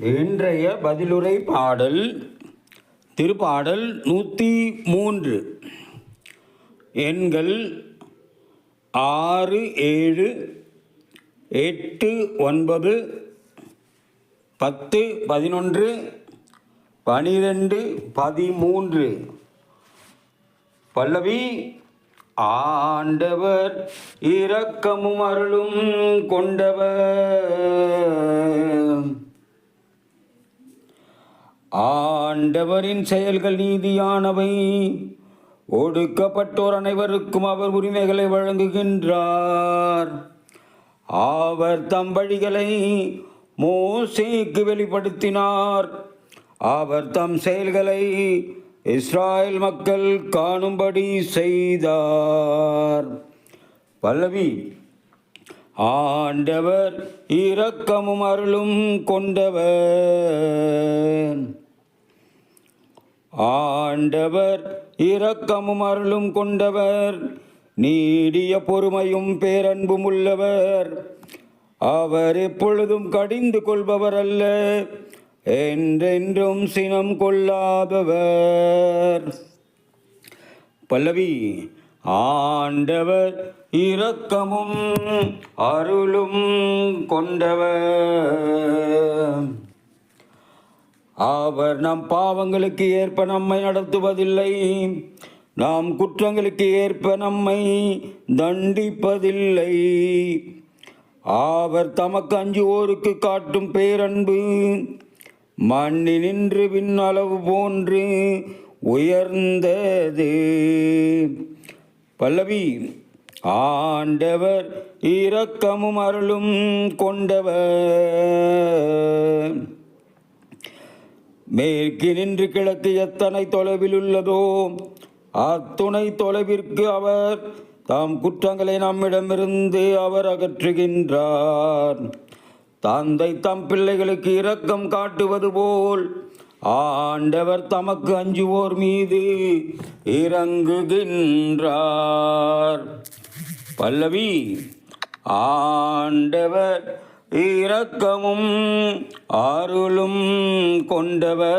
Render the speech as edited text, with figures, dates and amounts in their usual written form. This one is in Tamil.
இன்றைய பதிலுரை பாடல் திருப்பாடல் 103. எண்கள் 6, 7, 8, 9, 10, 11, 12, 13. பல்லவி. ஆண்டவர் இரக்கமும் அருளும் கொண்டவர். ஆண்டவரின் செயல்கள் நீதியானவை. ஒடுக்கப்பட்டோர் அனைவருக்கும் அவர் உரிமைகளை வழங்குகின்றார். அவர் தம் வழிகளை மோசேக்கு வெளிப்படுத்தினார். அவர் தம் செயல்களை இஸ்ராயேல் மக்கள் காணும்படி செய்தார். பல்லவி. ஆண்டவர் இரக்கமும் அருளும் கொண்டவர். ஆண்டவர் இரக்கமும் அருளும் கொண்டவர், நீடிய பொறுமையும் பேரன்பும் உள்ளவர். அவர் எப்பொழுதும் கடிந்து கொள்பவர் அல்ல, என்றென்றும் சினம் கொள்ளாதவர். பல்லவி. ஆண்டவர் இரக்கமும் அருளும் கொண்டவர். அவர் நம் பாவங்களுக்கு ஏற்ப நம்மை நடத்துவதில்லை, நாம் குற்றங்களுக்கு ஏற்ப நம்மை தண்டிப்பதில்லை. அவர் தமக்கு அஞ்சுவோருக்கு காட்டும் பேரன்பு மண்ணினின்று விண்ணளவு போன்று உயர்ந்தது. பல்லவி. ஆண்டவர் இரக்கமும் அருளும் கொண்டவர். மேற்கினின்று கிழக்கு எத்தனை தொலைவில் உள்ளதோ அத்துணை தொலைவிற்கு அவர் தாம் குற்றங்களை நம்மிடமிருந்து அவர் அகற்றுகின்றார். தந்தை தம் பிள்ளைகளுக்கு இரக்கம் காட்டுவது போல் ஆண்டவர் தமக்கு அஞ்சுவோர் மீது இரங்குகின்றார். பல்லவி. ஆண்டவர் இரக்கமும் அருளும் கொண்டவர்.